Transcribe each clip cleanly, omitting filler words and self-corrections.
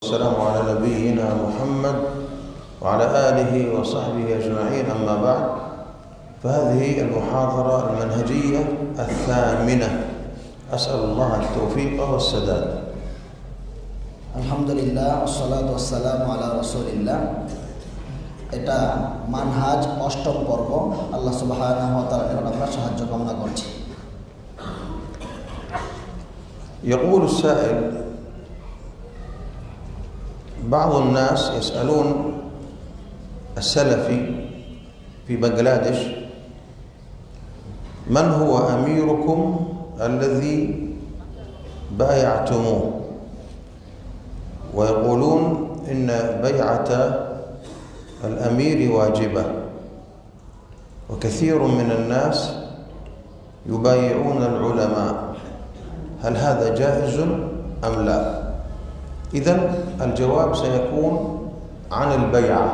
والسلام على نبينا محمد وعلى آله وصحبه أجمعين. أما بعد، فهذه المحاضرة المنهجية الثامنة. أسأل الله التوفيق والسداد. আলহামদুলিল্লাহ والصلاة والسلام على رسول الله। এটা মানহাজ অষ্টম পর্ব। আল্লাহ সুবহানাহু ওয়া তাআলার নিকট আমরা সাহায্য কামনা করছি। يقول السائل: بعض الناس يسألون السلفي في بنغلاديش: من هو أميركم الذي بايعتموه؟ ويقولون إن بيعة الأمير واجبة، وكثير من الناس يبايعون العلماء. هل هذا جائز أم لا؟ إذن الجواب سيكون عن البيعة.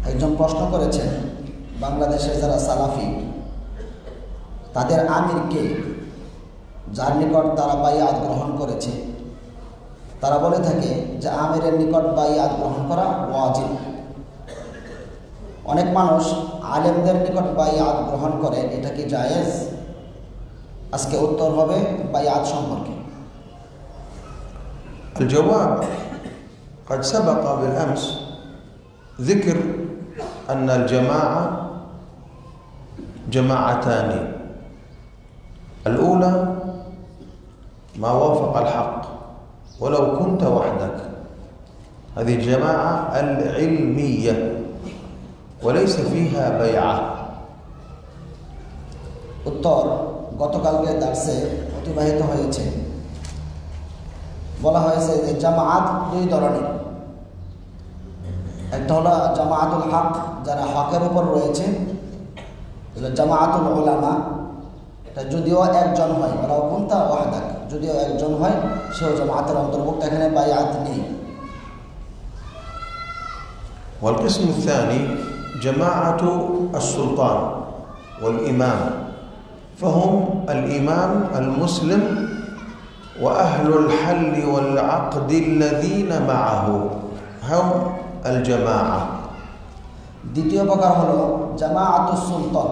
একজন প্রশ্ন করেছেন, বাংলাদেশের যারা সালাফি তাদের আমিরকে, যার নিকট তারা বাইআত গ্রহণ করেছে, তারা বলে থাকে যে আমিরের নিকট বাইআত গ্রহণ করা ওয়াজিব। অনেক মানুষ আলেমদের নিকট বাইআত গ্রহণ করে, এটা কি জায়েজ? আজকে উত্তর হবে বাইআত সম্পর্কে। الجواب: قد سبق بالأمس ذكر أن الجماعة جماعتان: الأولى ما وافق الحق ولو كنت وحدك، هذه الجماعة العلمية وليس فيها بيعة. উত্তর গতকালকে দার্সে অতিবাহিত হয়েছে। বলা হয়েছে যে জামাআত দুই ধরনের। একটা হলো জামাআতুল হক, যারা হকের উপর রয়েছে, জামাআতুল উলামা, এটা যদিও একজন হয়, ওরাও কুনতা ওয়াহদাক, যদিও একজন হয় সেও জামাআতের অন্তর্ভুক্ত, এখানে বাইআত নেই। والقسم الثاني جماعة السلطان والإمام، فهم الإمام المسلم وأهل الحل والعقد الذين معه، هم الجماعة. দ্বিতীয় প্রকার হলো জামাআতুস সুলতান,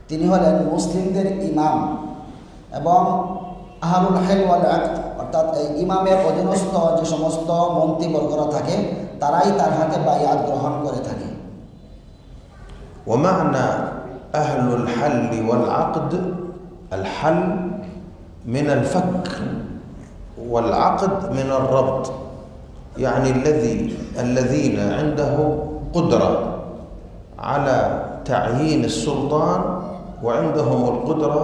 তিনি হলেন মুসলিমদের ইমাম এবং আহলুল হিল ওয়াল আকদ, অর্থাৎ এই ইমামের অধীনস্থ যে সমস্ত মন্ত্রীবর্গরা থাকে তারাই তার হাতে বাইআত গ্রহণ করে থাকে। ومعنى أهل الحل والعقد، الحل من الفك والعقد من الربط، يعني الذين عندهم قدرة على تعيين السلطان وعندهم القدرة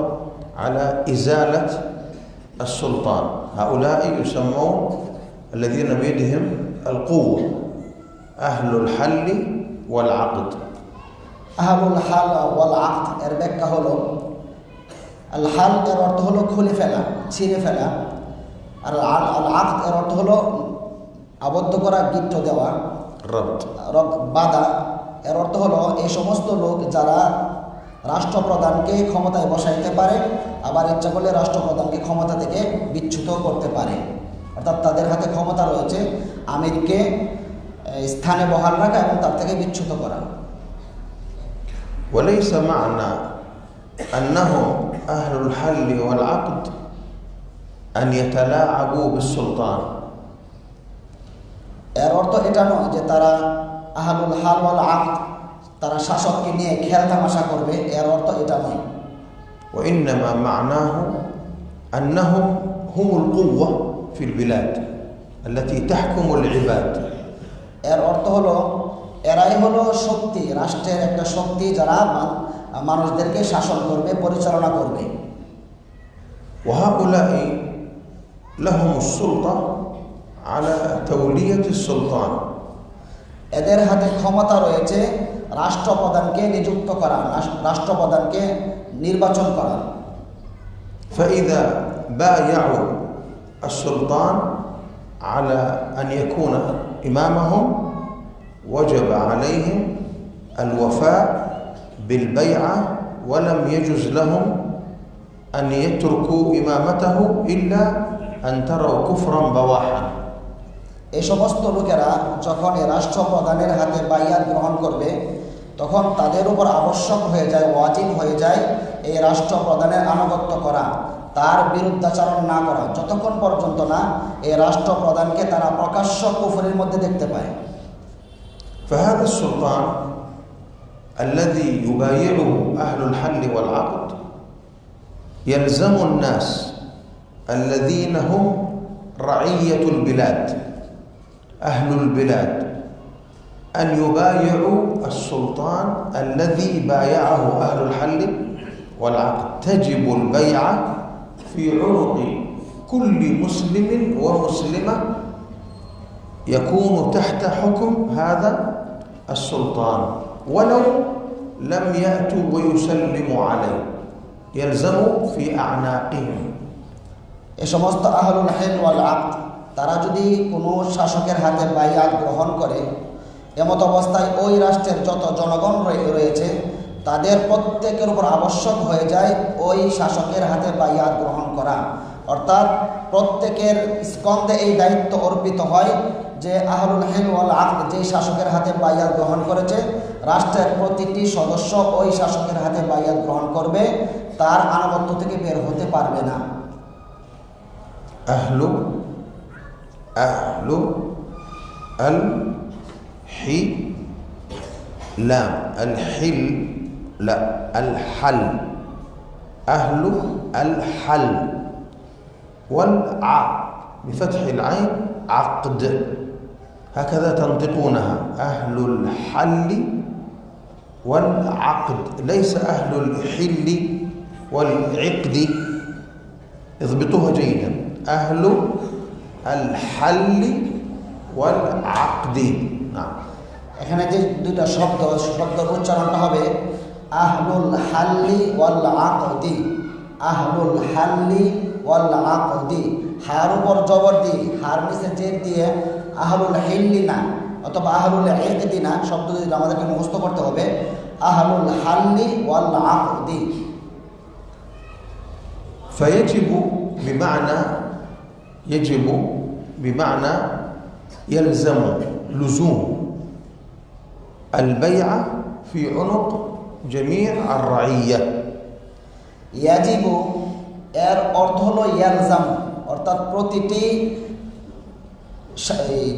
على إزالة السلطان، هؤلاء يسمون الذين بيدهم القوة أهل الحل والعقد. আহলুল হাল ওয়াল আকদ এর ব্যাখ্যা হলো, আল হাল এর অর্থ হলো খুলে ফেলা, ছিঁড়ে ফেলা, আর আল আকদ এর অর্থ হলো আবদ্ধ করা, গিট্ট দেওয়া, বাধা। এর অর্থ হলো এই সমস্ত লোক যারা রাষ্ট্রপ্রধানকে ক্ষমতায় বসাইতে পারে, আবার ইচ্ছা করলে রাষ্ট্রপ্রধানকে ক্ষমতা থেকে বিচ্যুত করতে পারে, অর্থাৎ তাদের হাতে ক্ষমতা রয়েছে আমিরকে স্থানে বহাল রাখা এবং তার থেকে বিচ্যুত করা। وليس معنى أنهم أهل الحل والعقد أن يتلاعبوا بالسلطان. এর অর্থ এটা নয় যে তারা আহলুল হাল ওয়াল আকদ, তারা শাসককে নিয়ে খেল তামাশা করবে, এর অর্থ এটা নয়। وإنما معناه أنهم هم القوة في البلاد التي تحكم العباد. এর অর্থ হলো এরাই হলো শক্তি, রাষ্ট্রের একটা শক্তি যারা মানুষদেরকে শাসন করবে, পরিচালনা করবে। وهؤلاء لهم السلطة على تولية السلطان. এদের হাতে ক্ষমতা রয়েছে রাষ্ট্রপ্রধানকে নিযুক্ত করা, রাষ্ট্রপ্রধানকে নির্বাচন করা। فإذا بايعوا السلطان على أن يكون إمامهم وجب عليهم الوفاء بالبيعة، ولم يجوز لهم أن يتركوا إمامته إلا أن تروا كفرا بواحا এই সমস্ত লোকেরা যখন এই রাষ্ট্রপ্রধানের হাতে বাইয়াত গ্রহণ করবে তখন তাদের উপর আবশ্যক হয়ে যায়, ওয়াজিব হয়ে যায় এই রাষ্ট্রপ্রধানের আনুগত্য করা, তার বিরুদ্ধাচরণ না করা, যতক্ষণ পর্যন্ত না এই রাষ্ট্রপ্রধানকে তারা প্রকাশ্য কুফরের মধ্যে দেখতে পায়। فهذا السلطان الذي يبايعه أهل الحل والعقد يلزم الناس الذين هم رعية البلاد أهل البلاد أن يبايعوا السلطان الذي بايعه أهل الحل والعقد. تجب البيعة في عنق كل مسلم ومسلمة يكون تحت حكم هذا السلطان ولو لم يأتوا ويسلموا عليه، يلزم في أعناقهم। এই সমস্ত আহলুল হিল ওয়াল আকদ তারা যদি কোনো শাসকের হাতে বাইয়াত গ্রহণ করে, এমত অবস্থায় ওই রাষ্ট্রের যত জনগণ রয়েছে তাদের প্রত্যেকের উপর আবশ্যক হয়ে যায় ওই শাসকের হাতে বাইয়াত গ্রহণ করা। অর্থাৎ প্রত্যেকের স্কন্ধে এই দায়িত্ব অর্পিত হয় যে আহলুল হিল ওয়াল আকদ যেই শাসকের হাতে বাইয়াত গ্রহণ করেছে, রাষ্ট্রের প্রতিটি সদস্য ওই শাসকের হাতে বাইয়াত গ্রহণ করবে, তার আনুগত্য থেকে বের হতে পারবে না। أهل الحل الحل لا الحل أهل الحل والعقد بفتح العين عقد، هكذا تنطقونها، أهل الحل والعقد، ليس أهل الحل والعقد. اضبطوها جيدا، أهل الحل والعقد. نعم، এখানে যে দুইটা শব্দের উচ্চারণটা হবে আহলুল হাল্লি ওয়াল আকদি, আহলুল হাল্লি ওয়াল আকদি, হার উপর জবর দিয়ে হার নিচে জের দিয়ে আহলুল হিল্লি না অথবা আহলুল ইকদি না শব্দ দুটো আমাদেরকে মুখস্থ করতে হবে, আহলুল হাল্লি ওয়াল আকদি। فيجب بمعنى يلزم لزوم البيعة في عنق جميع الرعية। يجب এর অর্থ হলো ইয়ালজাম, অর্থাৎ প্রতিটি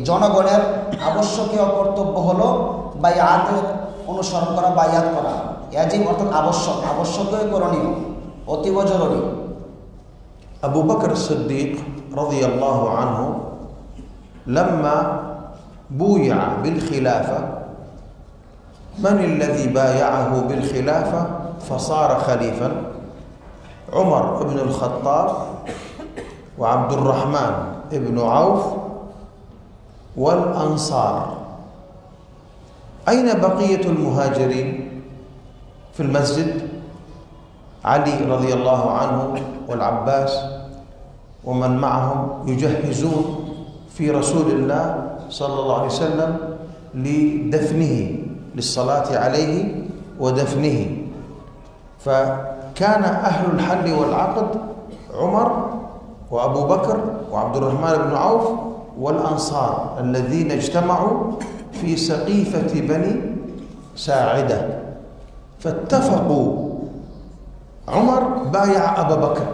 জনগণের আবশ্যকীয় কর্তব্য হলো বাইআতের অনুসরণ করা, বাইআত করা। ইয়াজিব অর্থাৎ আবশ্যকীয় করণীয়, অতীব জরুরি। أبو بكر الصديق رضي الله عنه لما بويع بالخلافة، من الذي بايعه بالخلافة فصار خليفة؟ عمر بن الخطاب وعبد الرحمن بن عوف والأنصار. أين بقية المهاجرين في المسجد؟ علي رضي الله عنه والعباس ومن معهم يجهزون في رسول الله صلى الله عليه وسلم لدفنه، للصلاة عليه ودفنه. فكان أهل الحل والعقد عمر وأبو بكر وعبد الرحمن بن عوف والأنصار الذين اجتمعوا في سقيفة بني ساعدة، فاتفقوا. عمر بايع أبا بكر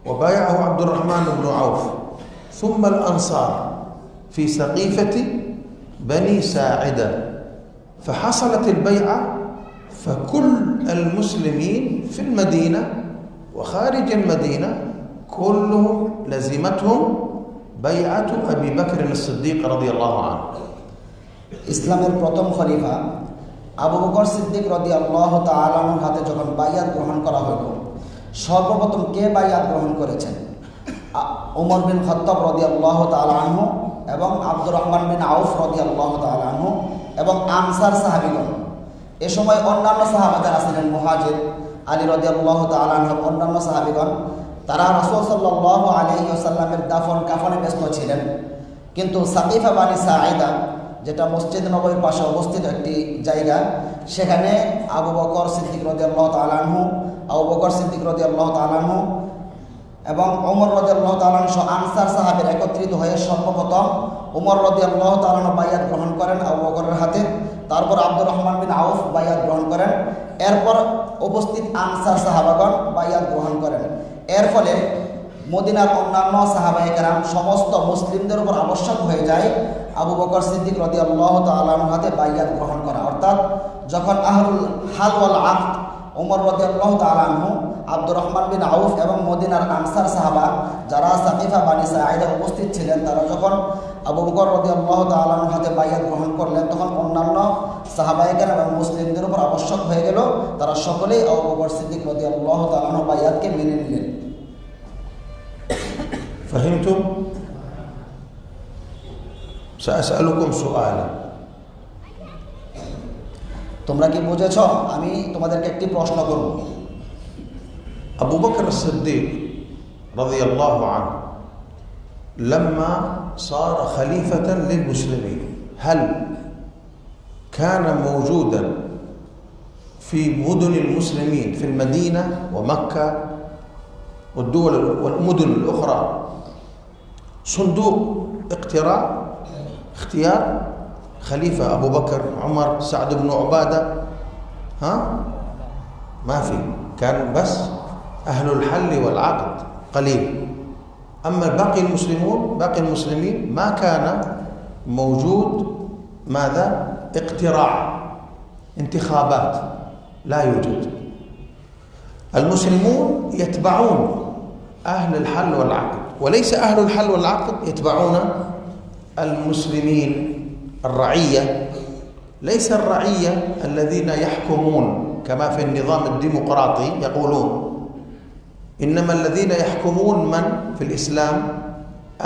وبايعه عبد الرحمن بن عوف ثم الأنصار في سقيفة بني ساعدة، فحصلت البيعة، فكل المسلمين في المدينة وخارج المدينة كلهم لزمتهم بيعة أبي بكر الصديق رضي الله عنه. ইসলামের প্রথম খলিফা আবু বকর সিদ্দিক রাদিয়াল্লাহু তাআলা আনহুর হাতে যখন বাইয়াত গ্রহণ করা হলো, সর্বপ্রথম কে বাইয়াত গ্রহণ করেছেন? ওমর বিন খাত্তাব রাদিয়াল্লাহু তাআলা আনহু এবং আব্দুর রহমান বিন আউফ রাদিয়াল্লাহু তাআলা আনহু এবং আনসার সাহাবীগণ। এ সময় অন্যান্য সাহাবাদের আছিলেন মুহাজির, আলী রাদিয়াল্লাহু তাআলা আনহু, অন্যান্য সাহাবীগণ। তারা রাসূল সাল্লাল্লাহু আলাইহি ওয়াসাল্লামের দাফন কাফনে ব্যস্ত ছিলেন। কিন্তু সাকিফা বানি সাঈদা, যেটা মসজিদ নববীর পাশে অবস্থিত একটি জায়গা, সেখানে আবু বকর সিদ্দিক রাদিয়াল্লাহু তাআলা আনহু এবং ওমর রাদিয়াল্লাহু তাআলা সহ আনসার সাহাবীরা একত্রিত হয়ে সর্বপ্রথম ওমর রাদিয়াল্লাহু তাআলা বায়াত গ্রহণ করেন আবু বকরের হাতে, তারপর আব্দুর রহমান বিন আউফ বায়াত গ্রহণ করেন, এরপর উপস্থিত আনসার সাহাবাগণ বায়াত গ্রহণ করেন। এর ফলে মদিনার অন্যান্য সাহাবায়ে কেরাম সমস্ত মুসলিমদের উপর আবশ্যক হয়ে যায় আবু বকর সিদ্দিক রাদিয়াল্লাহু তাআলা আনহুর হাতে বায়াত গ্রহণ করা। অর্থাৎ যখন আহলুল হাল ওয়াল আকদ ওমর রাদিয়াল্লাহু তাআলা আনহু, আব্দুর রহমান বিন আউফ এবং মদিনার আনসার সাহাবা যারা সাকিফা বানি সাঈদে উপস্থিত ছিলেন, তারা যখন আবু বকর রাদিয়াল্লাহু তাআলা আনহুর হাতে বায়াত গ্রহণ করলেন, তখন অন্যান্য সাহাবায়ে কেরাম এবং মুসলিমদের উপর আবশ্যক হয়ে গেল, তারা সকলেই আবু বকর সিদ্দিক রাদিয়াল্লাহু তাআলা আনহুর বায়াতকে মেনে নিলেন। فهمتم؟ سأسألكم سؤالا. তোমরা কি বুঝেছ? আমি তোমাদেরকে একটি প্রশ্ন করব। أبو بكر الصديق رضي الله عنه لما صار خليفة للمسلمين هل كان موجودا في مدن المسلمين في المدينة ومكة والدول والمدن الأخرى صندوق اختيار خليفة أبو بكر عمر سعد بن عبادة؟ ما في، كان بس أهل الحل والعقد قليل. أما باقي المسلمين ما كان موجود ماذا؟ اقتراع، انتخابات لا يوجد. المسلمون يتبعون أهل الحل والعقد، وليس أهل الحل والعقد يتبعون المسلمين. الرعية ليس الرعية الذين يحكمون كما في النظام الديمقراطي يقولون، إنما الذين يحكمون من في الإسلام؟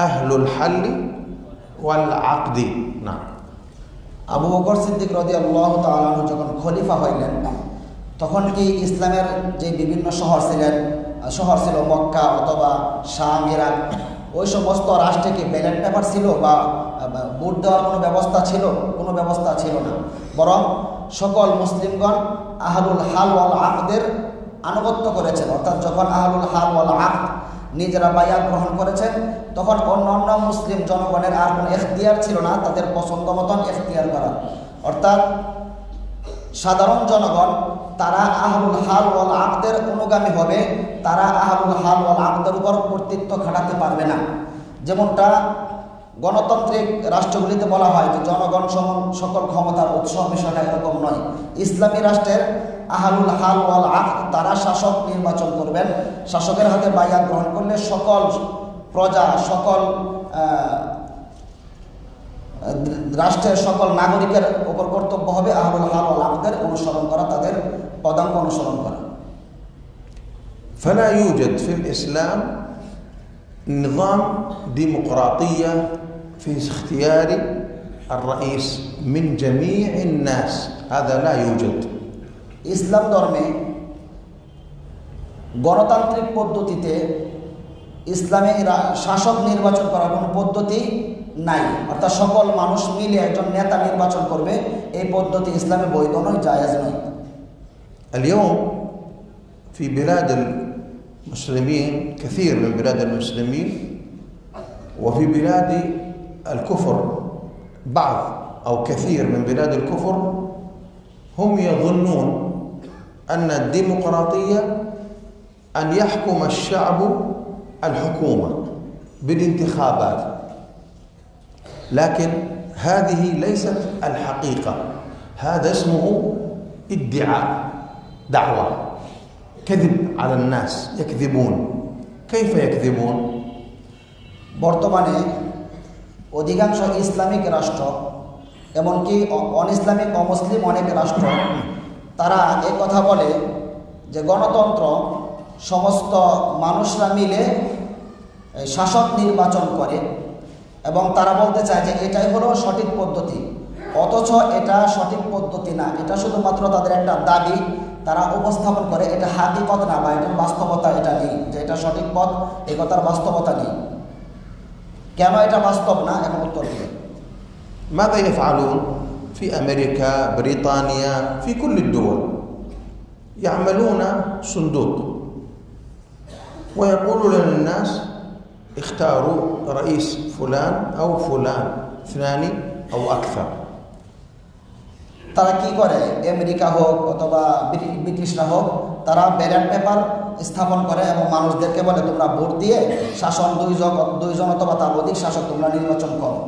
أهل الحل والعقد. نعم. আবু বকর সিদ্দিক রাদিয়াল্লাহু তাআলা আনহু যখন খলিফা হইলেন, তখন কি ইসলামের যে বিভিন্ন শহর ছিল মক্কা অথবা শাম, ইরাক, ওই সমস্ত রাষ্ট্রে কি ব্যালট পেপার ছিল বা ভোট দেওয়ার কোনো ব্যবস্থা ছিল? কোনো ব্যবস্থা ছিল না। বরং সকল মুসলিমগণ আহলুল হাল ওয়াল আকদের আনুগত্য করেছেন। অর্থাৎ যখন আহলুল হাল ওয়াল আকদ নিজেরা বায়াত গ্রহণ করেছেন, তখন অন্যান্য মুসলিম জনগণের আর কোনো এখতিয়ার ছিল না তাদের পছন্দ মতন এখতিয়ার করার। অর্থাৎ সাধারণ জনগণ তারা আহলুল হাল ওয়াল আকদের অনুগামী হবে, তারা আহলুল হাল ওয়াল আকদের উপর কর্তৃত্ব খাটাতে পারবে না। যেমনটা গণতান্ত্রিক রাষ্ট্রগুলিতে বলা হয় যে জনগণ সকল ক্ষমতার উৎস, বিষয়টা এরকম নয়। ইসলামী রাষ্ট্রের আহলুল হাল ওয়াল আকদ তারা শাসক নির্বাচন করবেন। শাসকের হাতে বায়াত গ্রহণ করলে সকল প্রজা, সকল রাষ্ট্রের সকল নাগরিকের উপর কর্তব্য হবে আহলুল হাল ওয়াল আকদের অনুসরণ করা, তাদের পদাঙ্ক অনুসরণ করা। فلا يوجد في الإسلام نظام ديمقراطية في اختيار الرئيس من جميع الناس، هذا لا يوجد. ইসলাম ধর্মে গণতান্ত্রিক পদ্ধতিতে ইসলামে শাসক নির্বাচন করার কোনো পদ্ধতি নাই। অর্থাৎ সকল মানুষ মিলে একজন নেতা নির্বাচন করবে, এই পদ্ধতি ইসলামে বৈধ নয়, জায়েজ নয়। اليوم في بلاد المسلمين، كثير من بلاد المسلمين وفي بلاد الكفر، بعض أو كثير من بلاد الكفر هم يظنون أن الديمقراطية أن يحكم الشعب الحكومة بالانتخابات، لكن هذه ليست الحقيقة، هذا اسمه ادعاء، دعوة، كذب على الناس، يكذبون. كيف يكذبون؟ বর্তমানে অধিকাংশ ইসলামিক রাষ্ট্র, এমনকি অন ইসলামিক অমুসলিম অনেক রাষ্ট্র, তারা এই কথা বলে যে গণতন্ত্র সমস্ত মানুষরা মিলে শাসক নির্বাচন করে এবং তারা বলতে চায় যে এটাই হলো সঠিক পদ্ধতি। অথচ এটা সঠিক পদ্ধতি না, এটা শুধুমাত্র তাদের একটা দাবি তারা উপস্থাপন করে, এটা হাকিকত না বা এটার বাস্তবতা এটা নেই, যে এটা সঠিক পথ, এই কথার বাস্তবতা নেই। কেন এটা বাস্তব না? এখন উত্তর দিবেন। ماذا يفعلون في أمريكا، بريطانيا، في كل الدول؟ يعملون صندوق ويقولون للناس اختاروا رئيس فلان أو فلان اثنان أو أكثر. তারা কি করে, আমেরিকা হোক অথবা ব্রিটিশরা হোক, তারা ব্যালট পেপার স্থাপন করে এবং মানুষদেরকে বলে তোমরা ভোট দিয়ে শাসন দুইজন অথবা তার অধিক শাসক তোমরা নির্বাচন করো।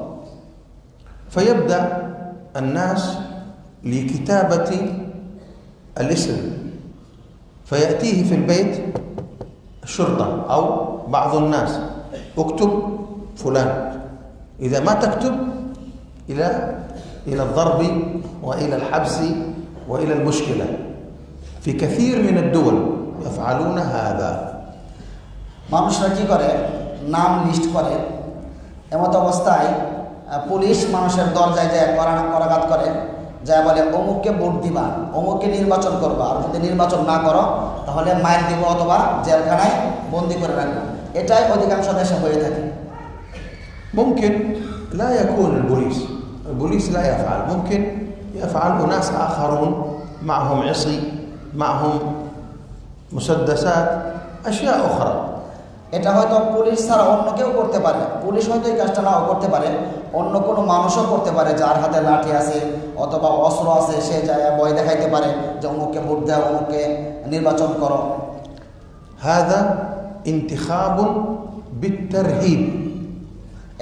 فيبدأ الناس لكتابة الاسم فيأتيه في البيت الشرطة أو بعض الناس اكتب فلان، إذا ما تكتب إلى الضرب وإلى الحبس وإلى المشكلة. في كثير من الدول يفعلون هذا. মানুষরা কি করে, নাম লিস্ট করে, এমত অবস্থায় পুলিশ মানুষের দরজায় যায় করাঘাত করে, যা বলে অমুককে ভোট দিবা, অমুককে নির্বাচন করবা, আর যদি নির্বাচন না করো তাহলে মাইর দিব অথবা জেলখানায় বন্দি করে রাখবো। এটাই অধিকাংশ দেশে হয়ে থাকে। ممكن لا يكون البوليس لا يفعل، ممكن يفعل أناس آخرون معهم عصي، معهم مسدسات، أشياء أخرى. এটা হয়তো পুলিশ ছাড়া অন্য কেউ করতে পারে, পুলিশ হয়তো এই কাজটা নাও করতে পারে, অন্য কোনো মানুষও করতে পারে যার হাতে লাঠি আছে অথবা অস্ত্র আছে, সে যায় ভয় দেখাইতে পারে যে অমুককে ভোট দাও, অমুককে নির্বাচন করো। هذا انتخاب بالترهيب.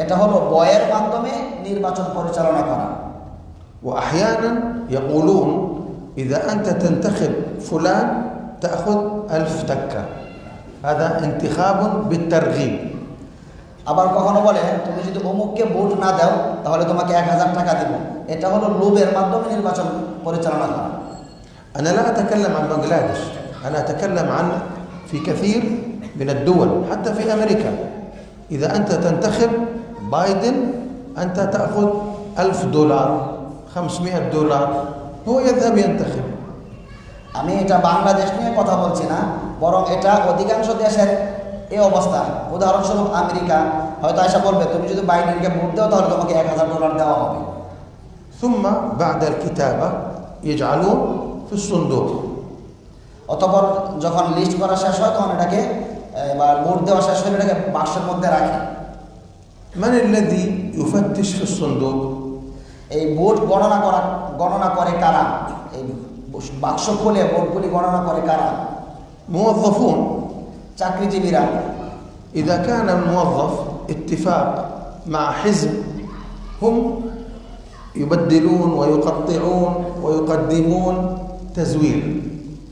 এটা হলো ভয়ের মাধ্যমে নির্বাচন পরিচালনা করা। وأحيانا يقولون إذا أنت تنتخب فلان تأخذ 1000 تكة، هذا انتخاب بالترغيب. আবার কখনো বলে তুমি যদি অমুককে ভোট না দাও তাহলে তোমাকে 1000 টাকা দেব। এটা হলো লোভের মাধ্যমে নির্বাচন পরিচালনা করা। أنا لا أتكلم عن بنغلاديش، أنا أتكلم عن في كثير من الدول حتى في أمريكا. إذا أنت تنتخب بايدن أنت تأخذ $1000 $500، هو يذهب ينتخب. আমি এটা বাংলাদেশ নিয়ে কথা বলছি না, বরং এটা অধিকাংশ দেশের এই অবস্থা। উদাহরণস্বরূপ আমেরিকা হয়তো এসে বলবে তুমি যদি বাইডেনকে ভোট দাও তাহলে তোমাকে $1000 দেওয়া হবে। ثم بعد الكتابة يجعلون في الصندوق. অতঃপর যখন লিস্ট করা শেষ হয় তখন এটাকে বা ভোট দেওয়া শেষ হলে এটাকে বাক্সের মধ্যে রাখে। من الذي يفتش في الصندوق؟ এই ভোট গণনা করে কারা? এই বাক্স খুলে ভোটগুলি গণনা করে কারা? موظفون. চাকরিজীবীরা। إذا كان الموظف اتفاق مع حزب هم يبدلون ويقطعون ويقدمون تزوير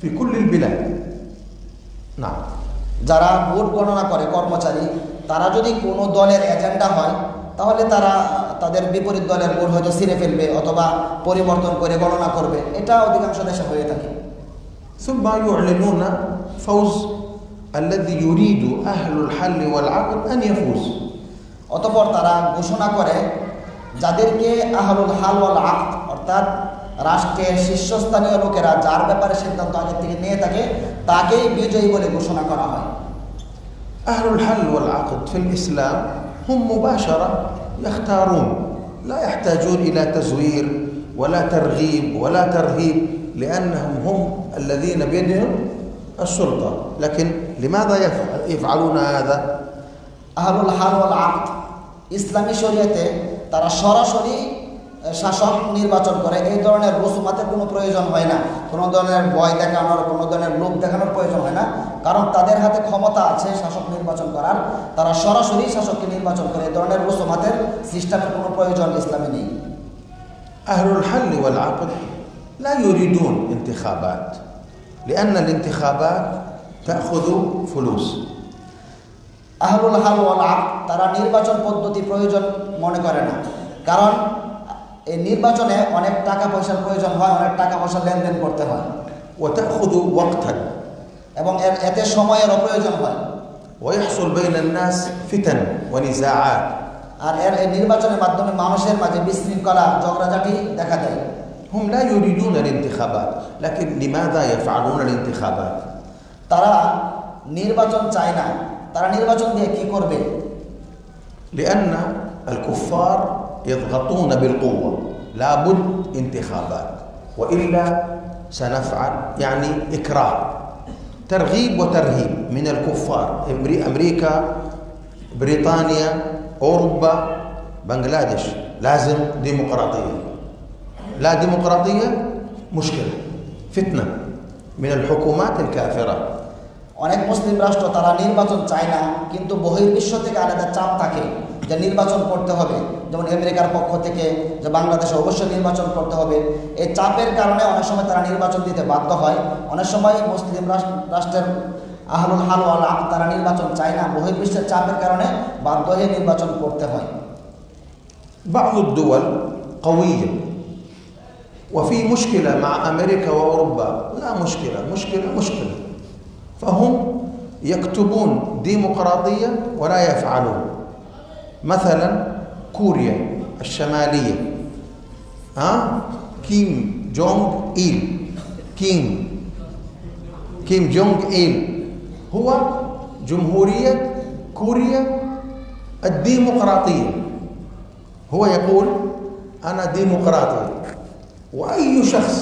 في كل البلاد. نعم. যারা ভোট গণনা করে কর্মচারী, তারা যদি কোনো দলের এজেন্ডা হয় তাহলে তারা তাদের বিপরীত দলের ভোট হয়তো ছিঁড়ে ফেলবে অথবা পরিবর্তন করে গণনা করবে। এটা অধিকাংশ দেশে হয়ে থাকে। ثم يعلنون فوز الذي يريد أهل الحل والعقد أن يفوز. অতঃপর তারা ঘোষণা করে যাদেরকে আহলুল হাল ওয়াল আকদ অর্থাৎ রাষ্ট্রের শীর্ষস্থানীয় লোকেরা যার ব্যাপারে সিদ্ধান্ত আগে থেকে নিয়ে থাকে তাকেই বিজয়ী বলে ঘোষণা করা হয়। أهل الحل والعقد في الإسلام هم مباشرة يختارون، لا يحتاجون إلى تزوير ولا ترغيب ولا ترهيب، لأنهم هم الذين بيدهم السلطة. لكن لماذا يفعلون هذا؟ আহলুল হাল ওয়াল আকদ ইসলামী শরীয়তে তারা সরাসরি শাসক নির্বাচন করে। এই ধরনের রসুমাতের কোনো প্রয়োজন হয় না, কোনো ধরনের ভয় দেখানোর, কোনো ধরনের লোভ দেখানোর প্রয়োজন হয় না, কারণ তাদের হাতে ক্ষমতা আছে শাসক নির্বাচন করার। তারা সরাসরি শাসককে নির্বাচন করে। এই ধরনের রসুমাতের সিস্টেমের কোনো প্রয়োজন ইসলামে নেই। أهل الحل والعقد لا يريدون انتخابات، لأن الانتخابات تأخذ فلوس. আহলুল হাল ওয়াল আকদ তারা নির্বাচন পদ্ধতি প্রয়োজন মনে করে না, কারণ এই নির্বাচনে অনেক টাকা পয়সার প্রয়োজন হয়, অনেক টাকা পয়সা লেনদেন করতে হয় وتأخذ وقتا এবং এতে সময়েরও প্রয়োজন হয়। ويحصل بين الناس فتن ونزاعات. আর এই নির্বাচনের মাধ্যমে মানুষের মাঝে বিশৃঙ্খলা ঝগড়াঝাটি দেখা দেয়। هم لا يريدون الانتخابات، لكن لماذا يفعلون الانتخابات؟ তারা নির্বাচন চায় না, তারা নির্বাচন দিয়ে কি করবে? لأن الكفار يضغطون بالقوة، لابد انتخابات وإلا سنفعل، يعني إكراه. ترغيب وترهيب من الكفار، أمريكا، بريطانيا، أوروبا، بنغلاديش، لازم ديمقراطية. لا ديمقراطية مشكلة، فتنة من الحكومات الكافرة. অনেক মুসলিম রাষ্ট্র তারা নির্বাচন চায় না, কিন্তু বহির্বিশ্ব থেকে আলাদা চাপ থাকে যে নির্বাচন করতে হবে। যেমন আমেরিকার পক্ষ থেকে যে বাংলাদেশে অবশ্যই নির্বাচন করতে হবে, এই চাপের কারণে অনেক সময় তারা নির্বাচন দিতে বাধ্য হয়। অনেক সময় মুসলিম রাষ্ট্রের আহলুল হাল ওয়াল আকদ তারা নির্বাচন চায় না, বহির্বিশ্বের চাপের কারণে বাধ্য হয়ে নির্বাচন করতে হয়। بعض الدول قوية وفي مشكلة مع أمريكا وأوروبا، لا مشكلة، فهم يكتبون ديمقراطية ولا يفعلون. مثلا كوريا الشمالية، كيم جونغ إيل هو جمهورية كوريا الديمقراطية، هو يقول أنا ديمقراطي، وأي شخص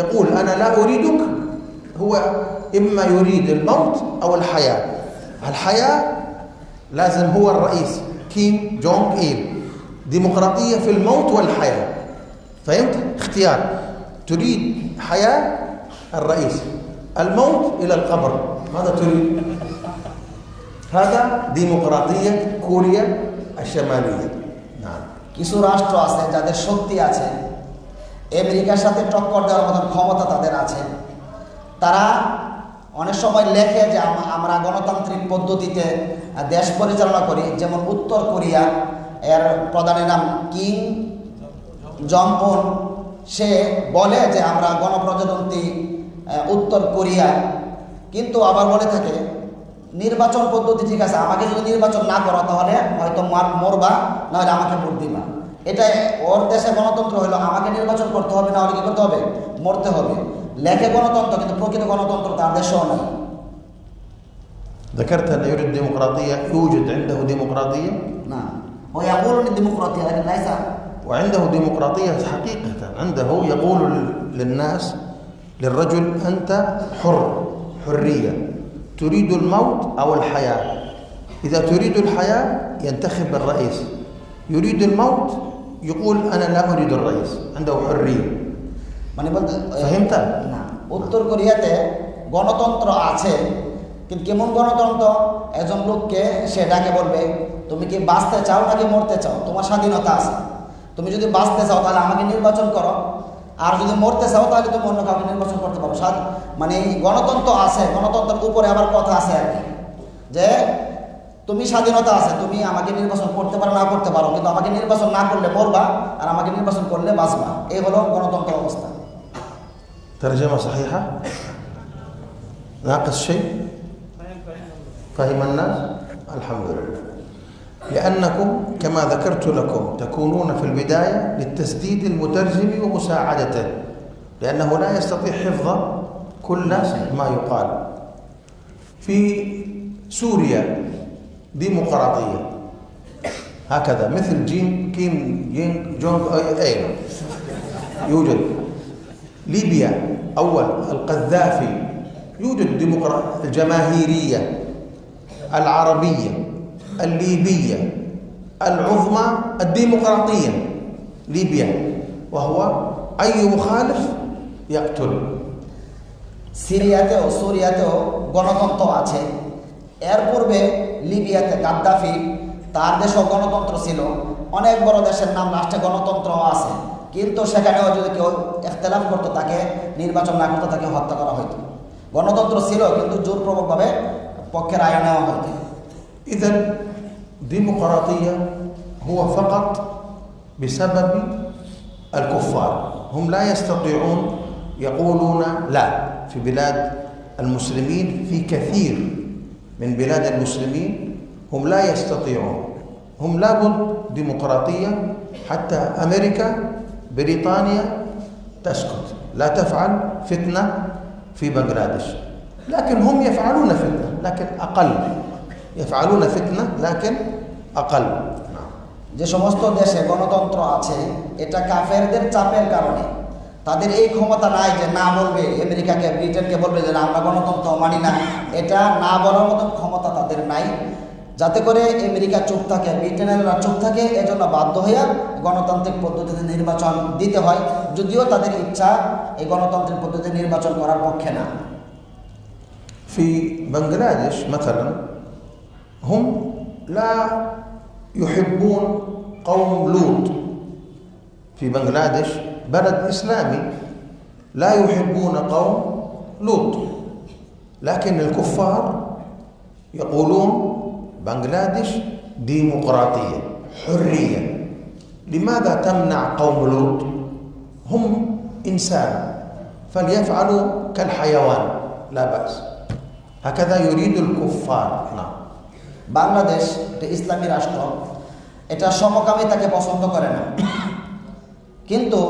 يقول أنا لا أريدك هو إما يريد الموت أو الحياة. لازم هو الرئيس كيم جونغ إيل، ديمقراطية في الموت والحياة، فهمت؟ اختيار، تريد حياة الرئيس، الموت إلى القبر، ماذا تريد؟ هذا ديمقراطية كوريا الشمالية. نعم. কিছু রাষ্ট্র আছে যাদের শক্তি আছে, আমেরিকার সাথে টক্কর দেওয়ার মতন ক্ষমতা তাদের আছে। তারা অনেক সময় লেখে যে আমরা গণতান্ত্রিক পদ্ধতিতে দেশ পরিচালনা করি। যেমন উত্তর কোরিয়া, এর প্রধানের নাম কিম জং উন, সে বলে যে আমরা গণপ্রজাতন্ত্রী উত্তর কোরিয়া, কিন্তু আবার বলে থাকে নির্বাচন পদ্ধতি ঠিক আছে, আমাকে যদি নির্বাচন না করো তাহলে হয়তো মরবা, নাহলে আমাকে ভোট দিবা। এটা ওর দেশে গণতন্ত্র হলো আমাকে নির্বাচন করতে হবে, নাহলে কি করতে হবে? মরতে হবে। লেখে গণতন্ত্র, কিন্তু প্রকৃত গণতন্ত্র তার দেশেও নাই। ذكرت أن يريد ديمقراطية، يوجد عنده ديمقراطية؟ نعم، هو يقول الديمقراطية لكن ليس، وعنده ديمقراطية حقيقة. عنده يقول للناس، للرجل أنت حرية، تريد الموت أو الحياة. إذا تريد الحياة ينتخب الرئيس، يريد الموت يقول أنا لا أريد الرئيس، عنده حرية. মানে বলতে فهمت؟ না, উত্তর কোরিয়াতে গণতন্ত্র আছে, কিন্তু কেমন গণতন্ত্র? একজন লোককে সে ডাকে বলবে তুমি কি বাঁচতে চাও নাকি মরতে চাও, তোমার স্বাধীনতা আছে। তুমি যদি বাঁচতে চাও তাহলে আমাকে নির্বাচন করো, আর যদি মরতে চাও তাহলে তুমি অন্য কাউকে নির্বাচন করতে পারো। মানে গণতন্ত্র আছে, গণতন্ত্রের উপরে আবার কথা আছে আর কি, যে তুমি স্বাধীনতা আছে, তুমি আমাকে নির্বাচন করতে পারো না করতে পারো, কিন্তু আমাকে নির্বাচন না করলে মরবা, আর আমাকে নির্বাচন করলে বাঁচবা। এই হলো গণতন্ত্র অবস্থা। ترجمة صحيحة؟ ناقص شيء؟ فهم الناس؟ الحمد لله. لأنكم كما ذكرت لكم تكونون في البداية للتسديد المترجم ومساعدته، لأنه لا يستطيع حفظ كل ما يقال. في سوريا ديمقراطية هكذا مثل كيم جونغ إيل يوجد. ليبيا أول القذافي، يوجد ديمقراطية الجماهيرية العربية الليبية العظمى الديمقراطية ليبيا، وهو أي مخالف يقتل. সিরিয়াতেও সুরিয়াতেও গণতন্ত্র আছে। এর পূর্বে লিবিয়াতে গাদ্দাফি, তার দেশেও গণতন্ত্র ছিল। অনেক বড় দেশের নাম রাষ্ট্রে গণতন্ত্র আছে, কিন্তু সেখানেও যদি কেউ ইখতিলাফ করতো, তাকে নির্বাচন না করতো, তাকে হত্যা করা হতো। গণতন্ত্র ছিল, কিন্তু জোরপূর্বকভাবে পক্ষের আইন নেওয়া হতো। إذن ديمقراطية هو فقط بسبب الكفار، هم لا يستطيعون، يقولون لا. في بلاد المسلمين، في كثير من بلاد المسلمين هم لا يستطيعون، هم لابد ديمقراطية حتى أمريكا بريطانيا تسكت، لا تفعل فتنة في بنغلاديش، لكن هم يفعلون فتنة لكن أقل، يفعلون فتنة لكن أقل. যে সমস্ত দেশে গণতন্ত্র আছে এটা কাফেরদের চাপের কারণে। তাদের এই ক্ষমতা নাই যে না বলবে, আমেরিকাকে ব্রিটেনকে বলবে যে না আমরা গণতন্ত্র মানি না, এটা না বলার মতো ক্ষমতা তাদের নাই। যাতে করে আমেরিকা চুপ থাকে, ব্রিটেনেররা চুপ থাকে, এজন্য বাধ্য হইয়া গণতান্ত্রিক পদ্ধতিতে নির্বাচন দিতে হয়, যদিও তাদের ইচ্ছা এই গণতান্ত্রিক পদ্ধতিতে নির্বাচন করার পক্ষে না। في بنغلاديش مثلا هم لا يحبون قوم لوط. في بنغلاديش بلد إسلامي لا يحبون قوم لوط، لكن الكفار يقولون بنغلاديش ديمقراطية حرية. لماذا تمنع قوم لوط؟ هم إنسان فليفعلوا كالحيوان لا بأس. هكذا يريد الكفار. نعم. বাংলাদেশ একটা ইসলামী রাষ্ট্র, এটা সমকামিতাকে পছন্দ করে না, কিন্তু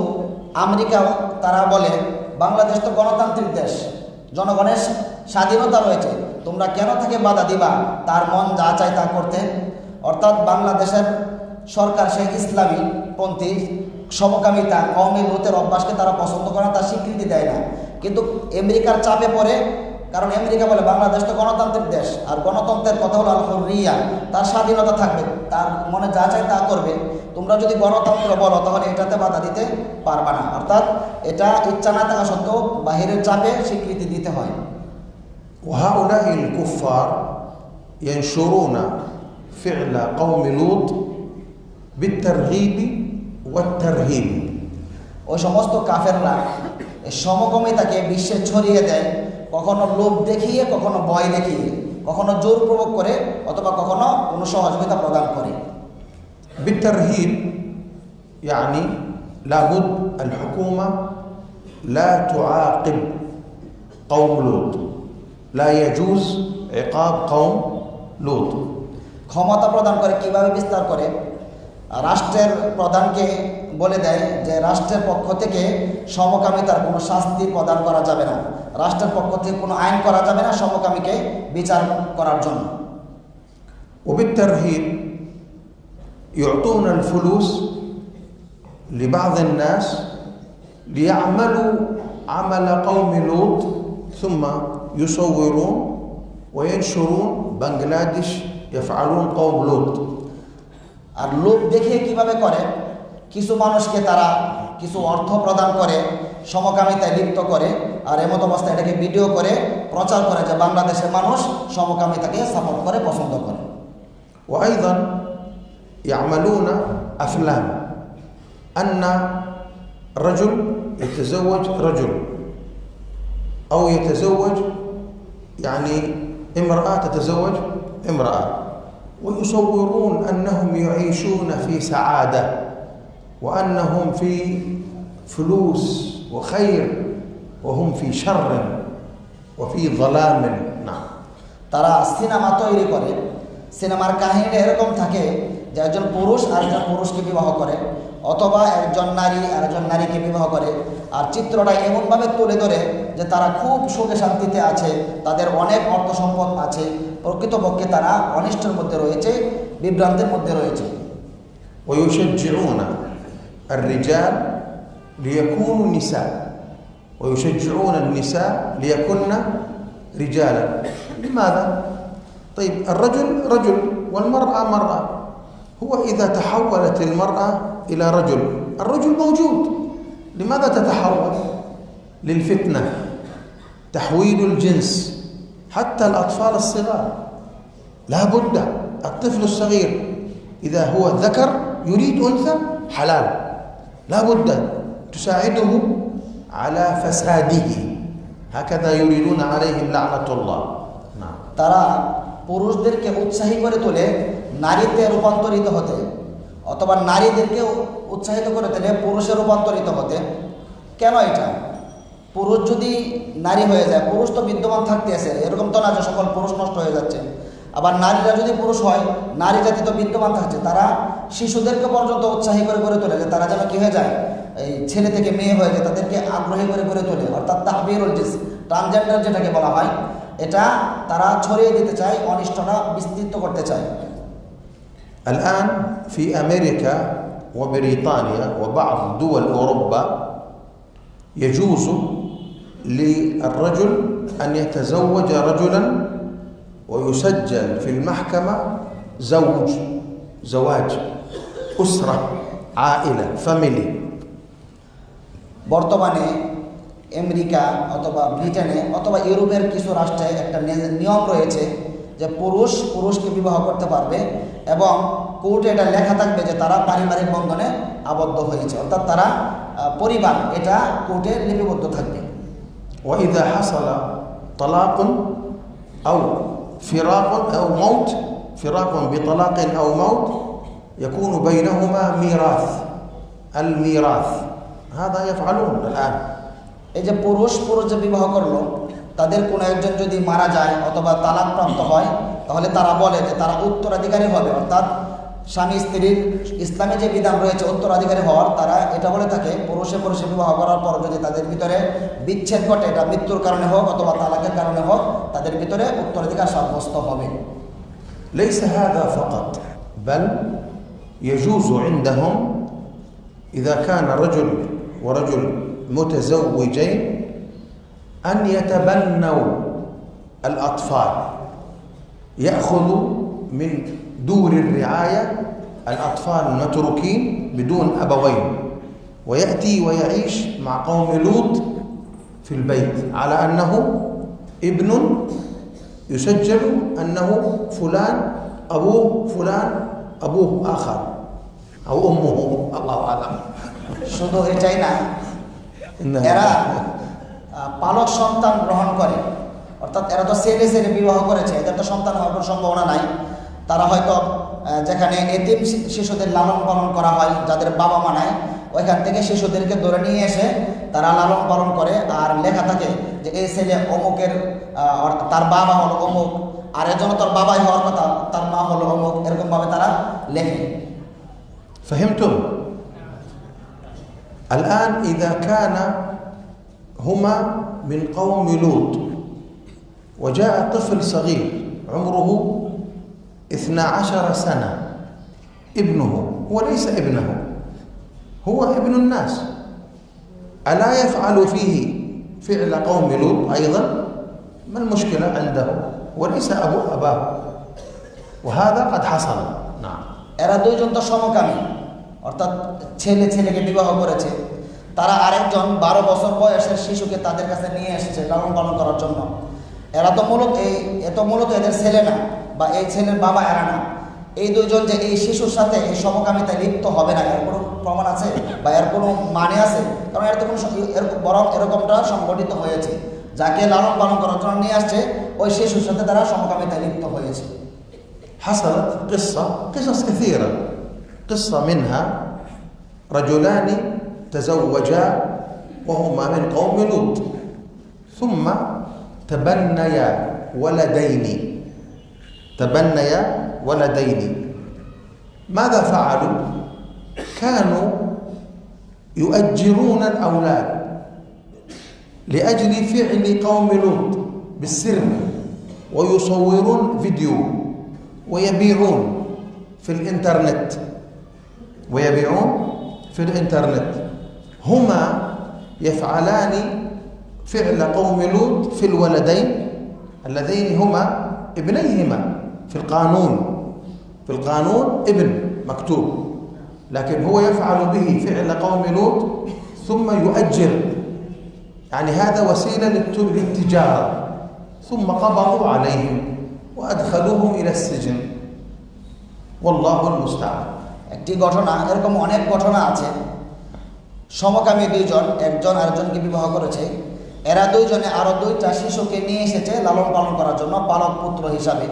আমেরিকাও তারা বলে বাংলাদেশ তো গণতান্ত্রিক দেশ, জনগণের স্বাধীনতা রয়েছে, তোমরা কেন থেকে বাধা দিবা তার মন যা চায় তা করতে। অর্থাৎ বাংলাদেশের সরকার সেই ইসলামী পন্থী সমকামিতা কওমে লুতের অভ্যাসকে তারা পছন্দ করে না, তার স্বীকৃতি দেয় না। কিন্তু আমেরিকার চাপে পড়ে, কারণ আমেরিকা বলে বাংলাদেশ তো গণতান্ত্রিক দেশ, আর গণতন্ত্রের কথা হলো আল হুররিয়া, তার স্বাধীনতা থাকবে, তার মনে যা চায় তা করবে, তোমরা যদি গণতন্ত্র বলো তাহলে এটাতে বাধা দিতে পারবা না। অর্থাৎ এটা ইচ্ছা না থাকা সত্ত্বেও বাহিরের চাপে স্বীকৃতি দিতে হয়। وهؤلاء الكفار ينشرون فعل قوم لوط بالترغيب والترهيب. ওই সমস্ত কাফেররা এই সমকামিতাকে বিশ্বে ছড়িয়ে দেয়, কখনো লোভ দেখিয়ে, কখনো ভয় দেখিয়ে, কখনো জোর প্রয়োগ করে, অথবা কখনো কোনো সহযোগিতা প্রদান করে। بالترهيب يعني لابد الحكومة لا تعاقب قوم لوط، لا يجوز عقاب قوم لوط. ক্ষমতা প্রদান করে কিভাবে বিস্তার করে, রাষ্ট্রের প্রধানকে বলে দেয় যে রাষ্ট্রের পক্ষ থেকে সমকামিতার কোনো শাস্তি প্রদান করা যাবে না, রাষ্ট্রের পক্ষ থেকে কোনো আইন করা যাবে না সমকামীকে বিচার করার জন্য। وبالترهيب يعطون الفلوس لبعض الناس ليعملوا عمل قوم لوط ثم يصورون وينشرون بنغلاديش يفعلون قوم لوط. আর লোভ দেখে কিভাবে করে, কিছু মানুষকে তারা কিছু অর্থ প্রদান করে, সমকামিতায় লিপ্ত করে, আর এমত অবস্থায় এটাকে ভিডিও করে প্রচার করে যে বাংলাদেশের মানুষ সমকামিতাকে সাপোর্ট করে, পছন্দ করে। وأيضا يعملون أفلام أن رجل يتزوج رجل أو يتزوج يعني امرأة تتزوج امرأة، ويصورون أنهم يعيشون في سعادة وأنهم في فلوس وخير وهم في شر وفي ظلام. نعم. তারা সিনেমা তৈরি করে, সিনেমার কাহিনীটা এরকম থাকে যে একজন পুরুষ আরেকজন পুরুষকে বিবাহ করে, অথবা একজন নারী আরেকজন নারীকে বিবাহ করে, আর চিত্রটা এমনভাবে তুলে ধরে যে তারা খুব সুখে শান্তিতে আছে, তাদের অনেক অর্থ সম্পদ আছে, প্রকৃতপক্ষে তারা অনিষ্টের মধ্যে রয়েছে, বিভ্রান্তের মধ্যে রয়েছে। ويشجعون الرجال ليكونوا نساء ويشجعون النساء ليكن رجالا. لماذا؟ طيب الرجل رجل والمرأة مرأة، هو إذا تحولت المرأة إلى رجل، الرجل موجود، لماذا تتحول؟ للفتنة، تحويل الجنس، حتى الأطفال الصغار لا بد، الطفل الصغير إذا هو ذكر يريد أنثى حلال، لا بد تساعده على فساده، هكذا يريدون عليهم لعنة الله. نعم. তারা পুরুষদেরকে উৎসাহী করে তোলে নারীতে রূপান্তরিত হতে, অথবা নারীদেরকে উৎসাহিত করে তোলে পুরুষে রূপান্তরিত হতে। কেন এটা? পুরুষ যদি নারী হয়ে যায়, পুরুষ তো বিদ্যমান থাকতে আছে, এরকম তো না যে সকল পুরুষ নষ্ট হয়ে যাচ্ছে। আবার নারীরা যদি পুরুষ হয়, নারী জাতি তো বিদ্যমান থাকছে, তারা শিশুদেরকে পর্যন্ত উৎসাহী করে করে তোলে যে তারা যেন কী হয়ে যায়, এই ছেলে থেকে মেয়ে হয়ে যায়, তাদেরকে আগ্রহী করে করে তোলে, অর্থাৎ তাহবিরুল জিন্স, ট্রান্সজেন্ডার যেটাকে বলা হয়, এটা তারা ছড়িয়ে দিতে চায়, অনিষ্টটা বিস্তৃত করতে চায়। الآن في أمريكا وبريطانيا وبعض دول أوروبا يجوز للرجل أن يتزوج رجلا ويسجل في المحكمة زواج أسرة عائلة فاميلي. বর্তমানে আমেরিকা অথবা ব্রিটেনে অথবা ইউরোপের কিছু রাষ্ট্রে একটা নিয়ম রয়েছে যে পুরুষকে বিবাহ করতে পারবে এবং কোর্টে এটা লেখা থাকবে যে তারা পারিবারিক বন্ধনে আবদ্ধ হয়েছে, অর্থাৎ তারা পরিবার, এটা কোর্টে লিপিবদ্ধ থাকবে। وإذا حصل طلاق أو فراق أو موت، فراق بطلاق أو موت، يكون بينهما ميراث، الميراث هذا يفعلون الآن. এই যে পুরুষ যে বিবাহ করলো, তাদের কোনো একজন যদি মারা যায় অথবা তালাকপ্রাপ্ত হয়, তাহলে তারা বলে যে তারা উত্তরাধিকারী হবে, অর্থাৎ স্বামী স্ত্রীর ইসলামে যে বিধান রয়েছে উত্তরাধিকারী হওয়ার, তারা এটা বলে থাকে পুরুষে বিবাহ করার পর যদি তাদের ভিতরে বিচ্ছেদ ঘটে, এটা মৃত্যুর কারণে হোক অথবা তালাকের কারণে হোক, তাদের ভিতরে উত্তরাধিকার সাব্যস্ত হবে। ليس هذا فقط، بل يجوز عندهم إذا كان رجل ورجل متزوجين أن يتبنوا الأطفال، يأخذوا من دور الرعاية الأطفال المتروكين بدون أبوين، ويأتي ويعيش مع قوم لوط في البيت على أنه ابن يسجل أنه فلان أبوه فلان أبوه آخر أو أمه، الله أعلم. শুধু এটাই না, এরা পালক সন্তান গ্রহণ করে, অর্থাৎ এরা তো ছেলে বিবাহ করেছে, এদের তো সন্তান হওয়ার কোনো সম্ভাবনা নাই। তারা হয়তো যেখানে এতিম শিশুদের লালন পালন করা হয়, যাদের বাবা মা নাই, ওইখান থেকে শিশুদেরকে ধরে নিয়ে এসে তারা লালন পালন করে, আর লেখা থাকে যে এই ছেলে অমুকের, তার বাবা হলো অমুক, আর এজন্য তার বাবাই হওয়ার কথা, তার মা হলো অমুক, এরকমভাবে তারা লেখে। فهمتم؟ الآن إذا كان هما من قوم لوط وجاء طفل صغير عمره 12 سنة، ابنه هو ليس ابنه، هو ابن الناس، ألا يفعل فيه فعل قوم لوط أيضا؟ ما المشكلة عنده؟ وليس أباه، وهذا قد حصل. نعم. এরা দুইজন তো সমকামী, অর্থাৎ ছেলেকে বিবাহ করেছে, তারা আরেকজন 12 বছর বয়সের শিশুকে তাদের কাছে নিয়ে এসেছে লালন পালন করার জন্য। এরা তো মূলত এদের ছেলে না, বা এই ছেলের বাবা এরা না। এই দুইজন যে এই শিশুর সাথে এই সমকামিতায় লিপ্ত হবে না, এর কোনো প্রমাণ আছে বা এর কোনো মানে আছে? কারণ এর তো কোনো, বরং এরকমটা সংঘটিত হয়েছে, যাকে লালন পালন করার জন্য নিয়ে আসছে ওই শিশুর সাথে তারা সমকামিতায় লিপ্ত হয়েছে। حصلت قصص كثيرة، قصة منها رجلان تزوجا وهما من قوم لوط، ثم تبنيا ولدين. ماذا فعلوا؟ كانوا يؤجرون الأولاد لأجل فعل قوم لوط بالسر، ويصورون فيديو ويبيعون في الإنترنت. هما يفعلان فعل قوم لوط في الولدين اللذين هما ابنيهما في القانون ابن مكتوب، لكن هو يفعل به فعل قوم لوط ثم يؤجر، يعني هذا وسيلة للتجارة، ثم قبضوا عليهم وأدخلوهم إلى السجن، والله المستعان. একটি ঘটনা, এরকম অনেক ঘটনা আছে। সমকামী দুইজন একজন আরেকজনকে বিবাহ করেছে, এরা দুইজনে আরো 2টা শিশুকে নিয়ে এসেছে লালন পালন করার জন্য পালক পুত্র হিসাবে।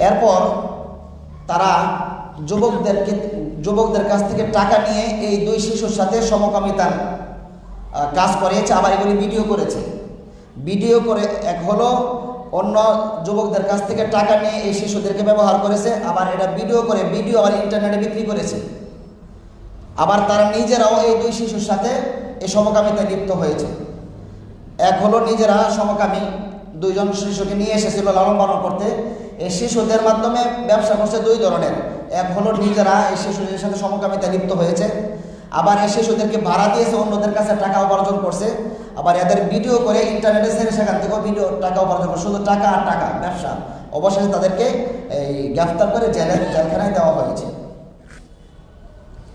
এরপর তারা যুবকদের কাছ থেকে টাকা নিয়ে এই 2 শিশুর সাথে সমকামিতার কাজ করেছে, আবার এগুলি ভিডিও করেছে। ভিডিও করে এক হলো অন্য যুবকদের কাছ থেকে টাকা নিয়ে এই শিশুদেরকে ব্যবহার করেছে, আবার এটা ভিডিও আবার ইন্টারনেটে বিক্রি করেছে। আবার তারা নিজেরাও এই 2 শিশুর সাথে এই সমকামিতায় লিপ্ত হয়েছে। এক হলো নিজেরা সমকামী 2 জন শিশুকে নিয়ে এসেছিল লালন পালন করতে, এই শিশুদের মাধ্যমে ব্যবসা করছে 2 ধরনের। এক হলো নিজেরা এই শিশুদের সাথে সমকামিতায় লিপ্ত হয়েছে, আবার এই শিশুদেরকে ভাড়া দিয়েছে, অন্যদের কাছে টাকা উপার্জন করছে, আবার এদের ভিডিও করে ইন্টারনেটে ছেড়ে সেখান থেকেও ভিডিও টাকা উপার্জন করে, শুধু টাকা আর টাকা, ব্যবসা। অবশেষে তাদেরকে এই গ্রেফতার করে জেলখানায় দেওয়া হয়েছে।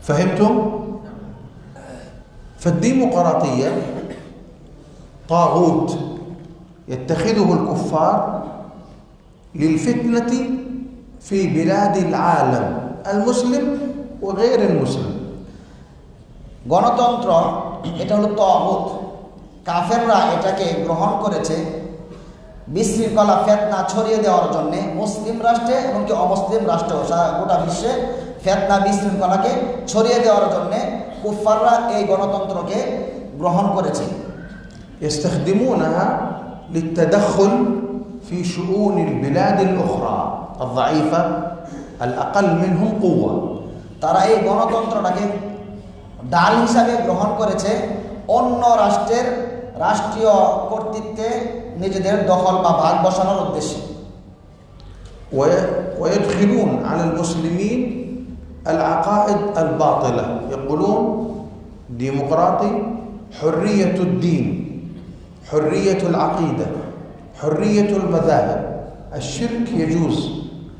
فهمتم؟ فالديمقراطية طاغوت يتخذه الكفار للفتنة في بلاد العالم المسلم وغير المسلم. গণতন্ত্র এটা হলো তাগুত, কাফেররা এটাকে গ্রহণ করেছে বিশৃঙ্খলা ফিতনা ছড়িয়ে দেওয়ার জন্য মুসলিম রাষ্ট্রে এমনকি অমুসলিম রাষ্ট্রেও, গোটা বিশ্বে ফিতনা বিশৃঙ্খলাকে ছড়িয়ে দেওয়ার জন্য কুফাররা এই গণতন্ত্রকে গ্রহণ করেছে। يستخدمونها للتدخل في شؤون البلاد الأخرى الضعيفة الأقل منهم قوة. তারা এই গণতন্ত্রটাকে ডাল হিসাবে গ্রহণ করেছে অন্য রাষ্ট্রের রাষ্ট্রীয় কর্তৃত্বে নিজেদের দখল বা ভাগ বসানোর উদ্দেশ্যে। ويدخلون على المسلمين العقائد الباطلة، يقولون ديمقراطي، حرية الدين، حرية العقيدة، حرية المذاهب، الشرك يجوز،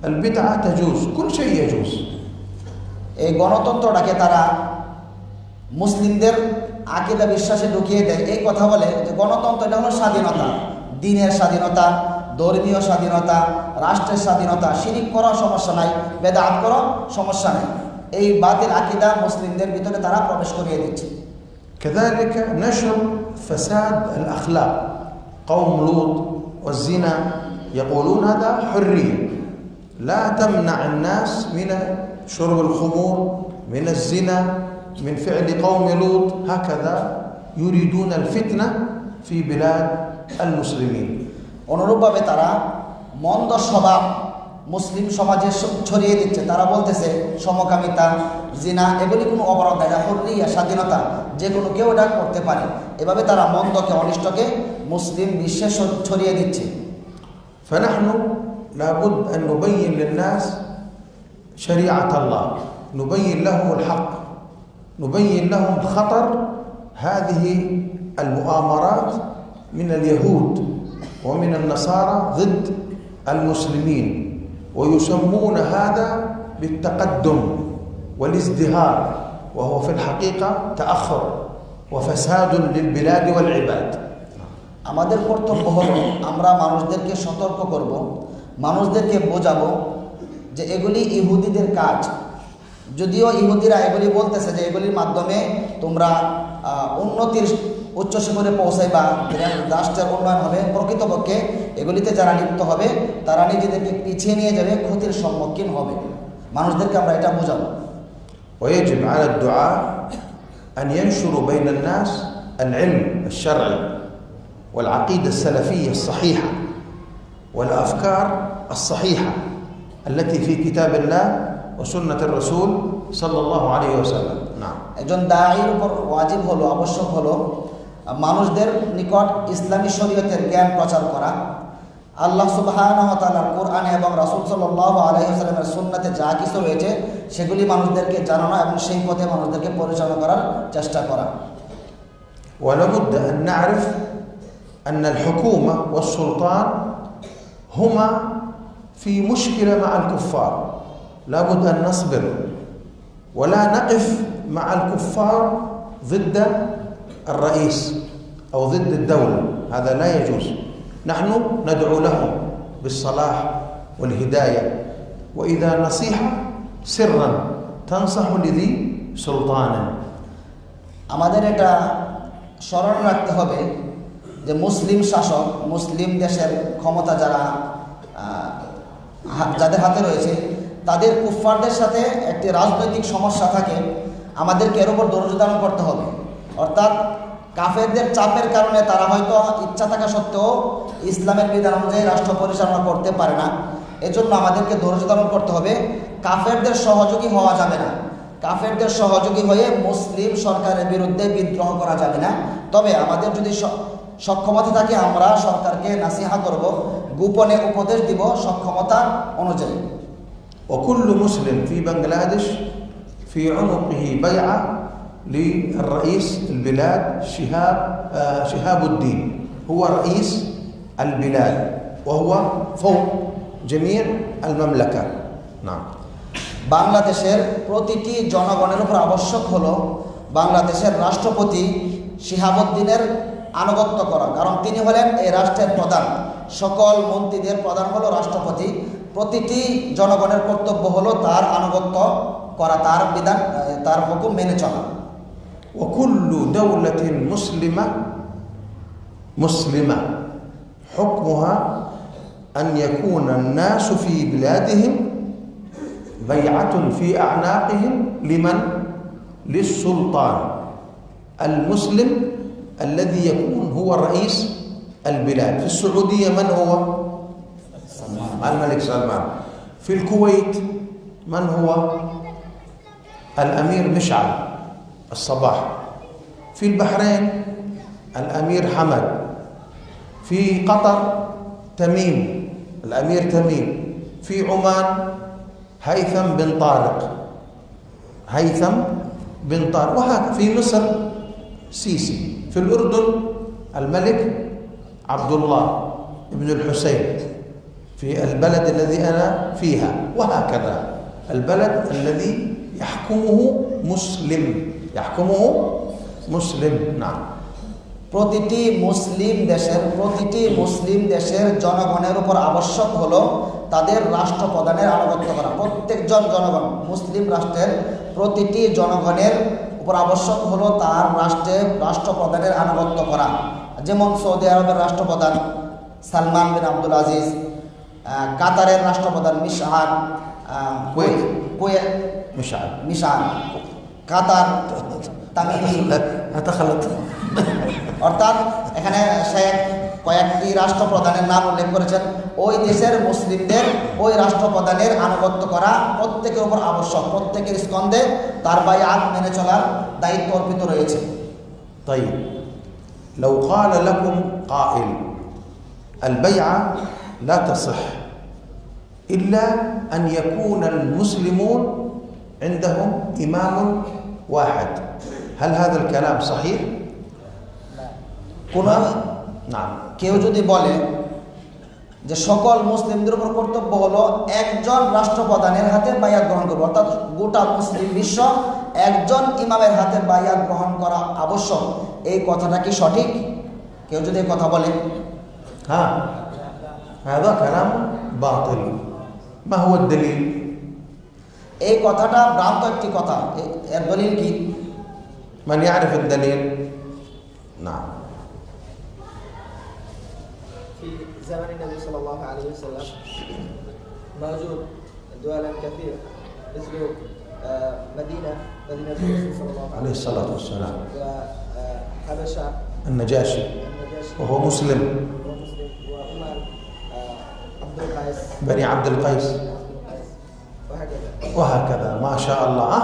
البدعة تجوز، كل شيء يجوز. এই গণতন্ত্রটাকে তারা মুসলিমদের আকীদা বিশ্বাসে ঢুকিয়ে দেয়, এই কথা বলে যে গণতন্ত্র এটা হলো স্বাধীনতা, দ্বীনের স্বাধীনতা, ধর্মীয় স্বাধীনতা, রাষ্ট্রের স্বাধীনতা, শিরিক করা সমস্যা নাই, বেদাত করা সমস্যা নাই। এই বাতিল আকীদা মুসলিমদের ভিতরে তারা প্রবেশ করিয়ে দিচ্ছে। كذلك نشر فساد الأخلاق، قوم لوط والزنا يقولون هذا حرية، لا تمنع الناس من شرب الخمور، من الزنا، من فعل قوم لوط، هكذا يريدون الفتنة في بلاد المسلمين. অনুরূপভাবে তারা মন্দ স্বভাব মুসলিম সমাজে ছড়িয়ে দিচ্ছে। তারা বলতেছে সমকামিতা, জিনা এগুলি কোনো অপরাধ না, এটা হুররিয়া, স্বাধীনতা, যে কোনো কেউ এটা করতে পারে। এভাবে তারা মন্দকে, অনিষ্টকে মুসলিম বিশ্বে ছড়িয়ে দিচ্ছে। فنحن لابد أن نبين للناس شريعة الله، نبين لهم الحق، نبين لهم خطر هذه المؤامرات من اليهود ومن النصارى ضد المسلمين، ويسمون هذا بالتقدم والازدهار، وهو في الحقيقة تأخر وفساد للبلاد والعباد. আমাদের কর্তব্য হলো আমরা মানুষদেরকে সতর্ক করব, মানুষদেরকে বোঝাবো যে এগুলি ইহুদিদের কাজ। যদিও ইহুদিরা এগুলি বলতেছে যে এগুলির মাধ্যমে তোমরা উন্নতির উচ্চ শিখরে পৌঁছাইবা, রাষ্ট্রের উন্নয়ন হবে, প্রকৃতপক্ষে এগুলিতে যারা লিপ্ত হবে তারা নিজেদেরকে পিছিয়ে নিয়ে যাবে, ক্ষতির সম্মুখীন হবে। মানুষদেরকে আমরা এটা বোঝাবো। ويجب على الدعاة أن ينشروا بين الناس العلم الشرعي والعقيدة السلفية الصحيحة والأفكار الصحيحة التي في كتاب الله وسنة الرسول صلى الله عليه وسلم. نعم. একজন দাঈর উপর ওয়াজিব হলো, আবশ্যক হলো মানুষদের নিকট ইসলামী শরীয়তের জ্ঞান প্রচার করা, আল্লাহ সুবহানাহু ওয়া তাআলার কোরআনে এবং রাসূল সাল্লাল্লাহু আলাইহি ওয়াসাল্লামের সুন্নাতে যা কিছু রয়েছে সেগুলি মানুষদেরকে জানানো এবং সেই পথে মানুষদেরকে পরিচালনা করার চেষ্টা করা। ولابد أن نعرف أن الحكومة والسلطان هما في مشكلة مع الكفار، لابد أن نصبر ولا نقف مع الكفار ضد الرئيس أو ضد الدولة، هذا لا يجوز. نحن ندعو لهم بالصلاح والهداية، وإذا نصيحة سرا تنصح لذي سلطان. আমাদের এটা স্মরণ রাখতে হবে যে মুসলিম শাসক, মুসলিম দেশের ক্ষমতা যাদের হাতে রয়েছে তাদের কুফফারদের সাথে একটি রাজনৈতিক সমস্যা থাকে, আমাদেরকে এর উপর ধৈর্য ধারণ করতে হবে। অর্থাৎ কাফেরদের চাপের কারণে তারা হয়তো ইচ্ছা থাকা সত্ত্বেও ইসলামের বিধান অনুযায়ী রাষ্ট্র পরিচালনা করতে পারে না, এজন্য আমাদেরকে ধৈর্য ধারণ করতে হবে। কাফেরদের সহযোগী হওয়া যাবে না, কাফেরদের সহযোগী হয়ে মুসলিম সরকারের বিরুদ্ধে বিদ্রোহ করা যাবে না। তবে আমাদের যদি সক্ষমতা থাকে আমরা সরকারকে নাসিহা করব, গোপনে উপদেশ দিব সক্ষমতা অনুযায়ী। وكل مسلم في بنغلاديش في عنقه بيعة للرئيس البلاد شهاب الدين، هو رئيس البلاد وهو فوق جميع المملكة. نعم. বাংলাদেশের প্রতিটি জনগণের উপর আবশ্যক হলো বাংলাদেশের রাষ্ট্রপতি শিহাবুদ্দিনের আনুগত্য করা, কারণ তিনি হলেন এই রাষ্ট্রের প্রধান। সকল মন্ত্রীদের প্রধান হলো রাষ্ট্রপতি। প্রতিটি জনগণের কর্তব্য হলো তার আনুগত্য করা, তার বিধান, তার হুকুম মেনে চলা। وكل دولة مسلمة حكمها أن يكون الناس في بلادهم بيعة في أعناقهم لمن؟ للسلطان المسلم الذي يكون هو رئيس البلاد. في السعودية من هو؟ الملك سلمان. في الكويت من هو؟ الأمير مشعل الصباح. في البحرين الأمير حمد. في قطر تميم، الأمير تميم. في عمان هيثم بن طارق، وهكذا. في مصر سيسي. في الأردن الملك عبد الله بن الحسين في البلد الذي أنا فيها، وهكذا. البلد الذي يحكمه مسلم. نعم. প্রতিটি মুসলিম দেশের জনগণের উপর আবশ্যক হলো তাদের রাষ্ট্রপ্রধানের আনুগত্য করা। প্রত্যেকজন জনগণ, মুসলিম রাষ্ট্রের প্রতিটি জনগণের উপর আবশ্যক হলো তার রাষ্ট্রপ্রধানের আনুগত্য করা। যেমন সৌদি আরবের রাষ্ট্রপ্রধান সালমান বিন আব্দুল আজিজ, কাতারের রাষ্ট্রপ্রধান মিশাল, কাতার অর্থাৎ এখানে শেখ কয়েকটি রাষ্ট্রপ্রধানের নাম উল্লেখ করেছেন। ওই দেশের মুসলিমদের ওই রাষ্ট্রপ্রধানের আনুগত্য করা প্রত্যেকের উপর আবশ্যক। প্রত্যেকের স্কন্ধে তার বাইআত মেনে চলার দায়িত্ব অর্পিত রয়েছে। طيب لو قال لكم قائل البيعة لا تصح إلا أن يكون المسلمون عندهم إمام واحد، هل هذا الكلام صحيح؟ نعم. কেউ যদি বলে যে সকল মুসলিমদের উপর কর্তব্য হলো একজন রাষ্ট্রপ্রধানের হাতে বাইআত গ্রহণ করবে, অর্থাৎ গোটা মুসলিম বিশ্ব একজন ইমামের হাতে বাইআত গ্রহণ করা আবশ্যক, এই কথাটা কি সঠিক? কেউ যদি এই কথা বলে, হ্যাঁ, هذا كلام باطل. ما هو الدليل؟ এই কথাটা ভ্রান্ত একটি কথা। এর দলিল কি? من يعرف الدليل؟ نعم. في زمن النبي صلى الله عليه وسلم موجود دول كثيرة مثل مدينة الرسول صلى الله عليه الصلاة والسلام، وحبشة النجاشي وهو مسلم، وأمم عبد القيس، بني عبد القيس، وهكذا. ما شاء الله.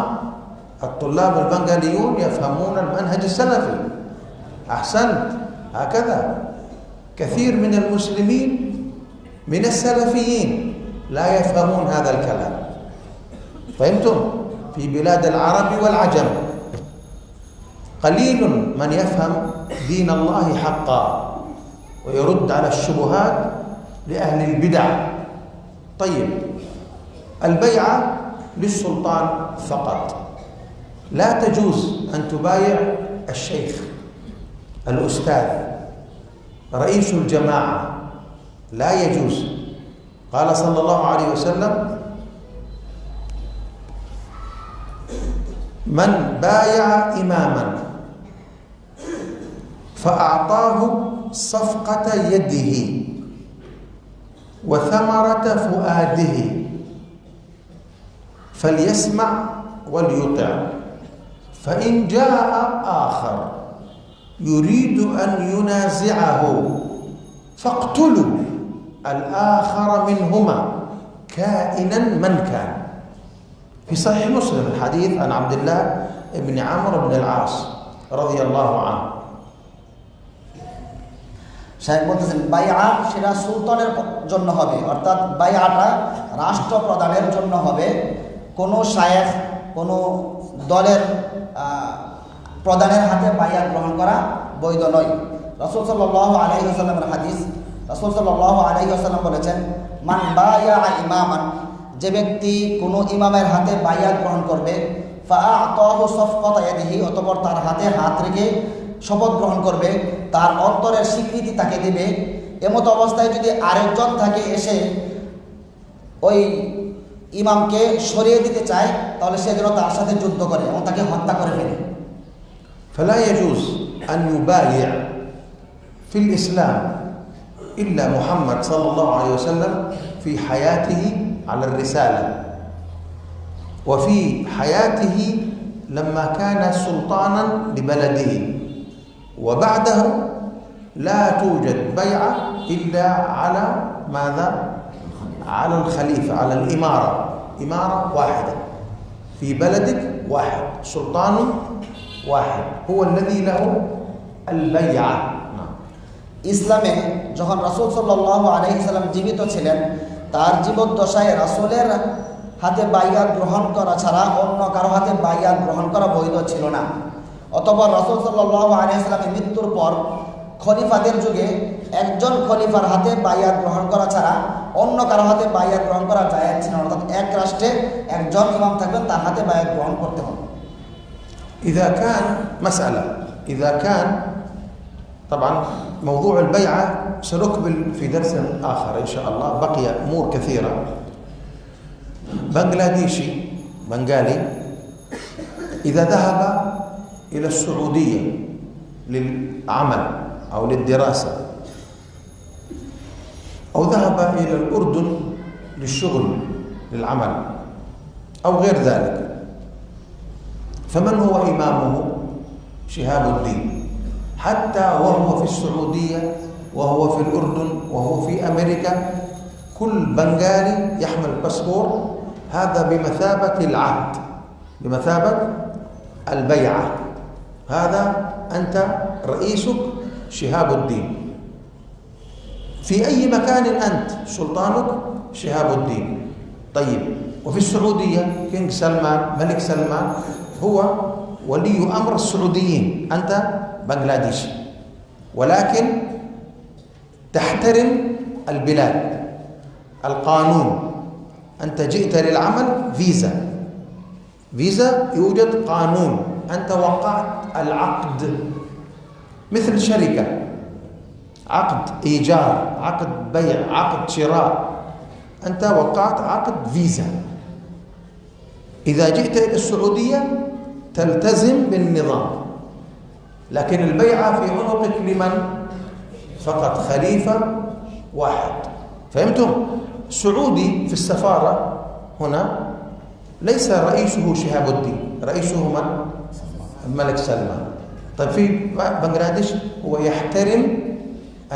الطلاب البنغاليون يفهمون المنهج السلفي. أحسنت. هكذا كثير من المسلمين من السلفيين لا يفهمون هذا الكلام. فهمتم؟ في بلاد العرب والعجم قليل من يفهم دين الله حقا ويرد على الشبهات لأهل البدع. طيب، البيعة للسلطان فقط، لا تجوز أن تبايع الشيخ، الأستاذ، رئيس الجماعة، لا يجوز. قال صلى الله عليه وسلم: من بايع إماما فأعطاه صفقة يده وثمرة فؤاده فليسمع وليطع، فإن جاء آخر يريد أن ينازعه فاقتلوا الآخر منهما كائنا من كان. في صحيح مسلم الحديث عن عبد الله بن عمرو بن العاص رضي الله عنه. শাইখ বলতেছেন বাইআ সেটা সুলতানের জন্য হবে, অর্থাৎ বাইআটা রাষ্ট্রপ্রধানের জন্য হবে। কোনো শায়েখ, কোনো দলের প্রধানের হাতে বায়াত গ্রহণ করা বৈধ নয়। রাসূল সাল্লাল্লাহু আলাইহি ওয়াসাল্লামের হাদিস, রাসূল সাল্লাল্লাহু আলাইহি ওয়াসাল্লাম বলেছেন, মান বায়া ইমামান, যে ব্যক্তি কোনো ইমামের হাতে বায়াত গ্রহণ করবে, ফাআতাহু সাফকাতা ইয়াদিহি, অতঃপর তার হাতে হাত রেখে শপথ গ্রহণ করবে, তার অন্তরের স্বীকৃতি তাকে দেবে। এমত অবস্থায় যদি আরেকজন থাকে এসে ওই ইমামকে সরিয়ে দিতে চায়, তাহলে সে যেন তার সাথে যুদ্ধ করে এবং তাকে হত্যা করে ফেলে। فلا يجوز أن يبايع في الإسلام إلا محمد صلى الله عليه وسلم في حياته على الرسالة، وفي حياته لما كان سلطانا لبلده، وبعده لا توجد بيعة إلا على ماذا؟ على الخليفة، على الإمارة، إمارة واحدة في بلدك واحد، سلطان واحد هو الذي له البيعة. ইসলামে যখন রাসূল সাল্লাল্লাহু আলাইহি সাল্লাম জীবিত ছিলেন, তার জীবদ্দশায় রাসূলের হাতে বাইয়াত গ্রহণ করা ছাড়া অন্য কারো হাতে বাইয়াত গ্রহণ করা বৈধ ছিল না। অতঃপর রাসূল সাল্লাল্লাহু আলাইহি সাল্লামের মৃত্যুর পর খলিফাদের যুগে একজন খলিফার হাতে বাইয়াত গ্রহণ করা ছাড়া অন্য কারো হাতে বাইয়াত গ্রহণ করা জায়েজ ছিল না। অর্থাৎ এক রাষ্ট্রে একজন ইমাম থাকবেন, তার হাতে বাইয়াত গ্রহণ করতে হবে। إذا كان مسألة، إذا كان طبعا موضوع البيعة سنكمل في درس آخر إن شاء الله، بقي أمور كثيرة. بنغلاديشي بنغالي إذا ذهب إلى السعودية للعمل أو للدراسة، أو ذهب إلى الأردن للشغل للعمل أو غير ذلك، فمن هو إمامه؟ شهاب الدين. حتى وهو في السعودية وهو في الأردن وهو في أمريكا، كل بنغالي يحمل باسبور، هذا بمثابة العهد، بمثابة البيعة. هذا أنت رئيسك شهاب الدين، في أي مكان أنت سلطانك شهاب الدين. طيب، وفي السعودية كينج سلمان، ملك سلمان هو ولي أمر السعوديين، أنت بنغلاديشي، ولكن تحترم البلاد، القانون. أنت جئت للعمل فيزا يوجد قانون، أنت وقعت العقد مثل شركة، عقد إيجار، عقد بيع، عقد شراء، أنت وقعت عقد فيزا. إذا جئت إلى السعودية تلتزم بالنظام، لكن البيعة في عنقك لمن؟ فقط خليفة واحد. فهمتم؟ سعودي في السفارة هنا ليس رئيسه شهاب الدين، رئيسه من؟ الملك سلمان. طيب في بنغلاديش هو يحترم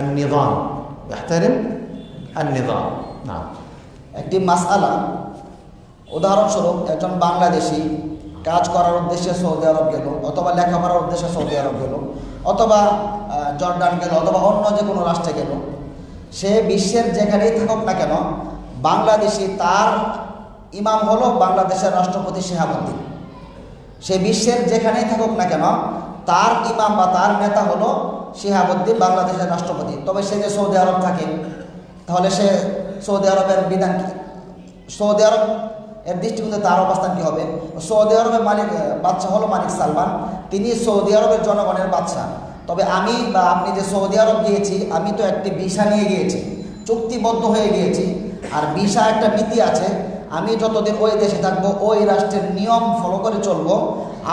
النظام، يحترم النظام. نعم. একটি মাসআলা, উদাহরণস্বরূপ একজন বাংলাদেশি কাজ করার উদ্দেশ্যে সৌদি আরব গেল, অথবা লেখাপড়ার উদ্দেশ্যে সৌদি আরব গেল, অথবা জর্ডান গেল, অথবা অন্য যে কোনো রাষ্ট্রে গেল, সে বিশ্বের যেখানেই থাকুক না কেন, বাংলাদেশি তার ইমাম হলো বাংলাদেশের রাষ্ট্রপতি শিহাবুদ্দিন। সে বিশ্বের যেখানেই থাকুক না কেন, তার ইমাম বা তার নেতা হলো শিহাবুদ্দিন, বাংলাদেশের রাষ্ট্রপতি। তবে সে যে সৌদি আরব থাকে, তাহলে সে সৌদি আরবের বিধান কি? সৌদি আরব এর দৃষ্টিকোণে তার অবস্থান কী হবে? সৌদি আরবের বাদশাহ হলো মালিক সালমান, তিনি সৌদি আরবের জনগণের বাদশাহ। তবে আমি বা আপনি যে সৌদি আরব গিয়েছি, আমি তো একটি ভিসা নিয়ে গিয়েছি, চুক্তিবদ্ধ হয়ে গিয়েছি। আর ভিসা একটা নীতি আছে, আমি যতদিন ওই দেশে থাকবো ওই রাষ্ট্রের নিয়ম ফলো করে চলবো।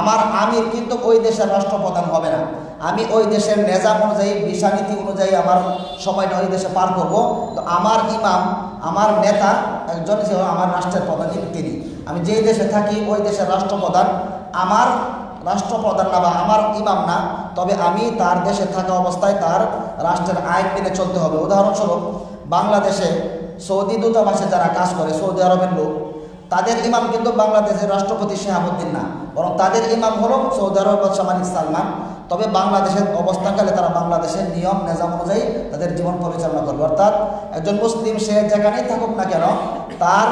আমার আমির কিন্তু ওই দেশের রাষ্ট্রপ্রধান হবে না, আমি ওই দেশের নিজাম অনুযায়ী, ভিসা নীতি অনুযায়ী আমার সময়টা ওই দেশে পার করব। তো আমার ইমাম, আমার নেতা একজন ছিল, আমার রাষ্ট্রের প্রধান তিনি। আমি যেই দেশে থাকি ওই দেশের রাষ্ট্রপ্রধান আমার রাষ্ট্রপ্রধান না বা আমার ইমাম না, তবে আমি তার দেশে থাকা অবস্থায় তার রাষ্ট্রের আইন মেনে চলতে হবে। উদাহরণস্বরূপ বাংলাদেশে সৌদি দূতাবাসে যারা কাজ করে, সৌদি আরবের লোক, তাদের ইমাম কিন্তু বাংলাদেশের রাষ্ট্রপতি শিহাবুদ্দিন না, বরং তাদের ইমাম হলো সৌদি আরবের বাদশাহ মালিক সালমান। তবে বাংলাদেশের অবস্থানকালে তারা বাংলাদেশের নিয়ম নিজাম অনুযায়ী তাদের জীবন পরিচালনা করবে। অর্থাৎ একজন মুসলিম সে যেখানেই থাকুক না কেন, তার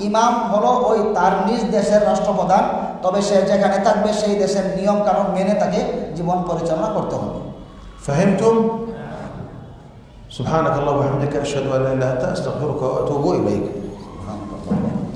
ইমাম হলো ওই তার নিজ দেশের রাষ্ট্রপ্রধান, তবে সে যেখানে থাকবে সেই দেশের নিয়ম কানুন মেনে তাকে জীবন পরিচালনা করতে হবে। فهمتم؟ سبحانك اللهم وبحمدك أشهد أن لا إله إلا أنت أستغفرك وأتوب إليك.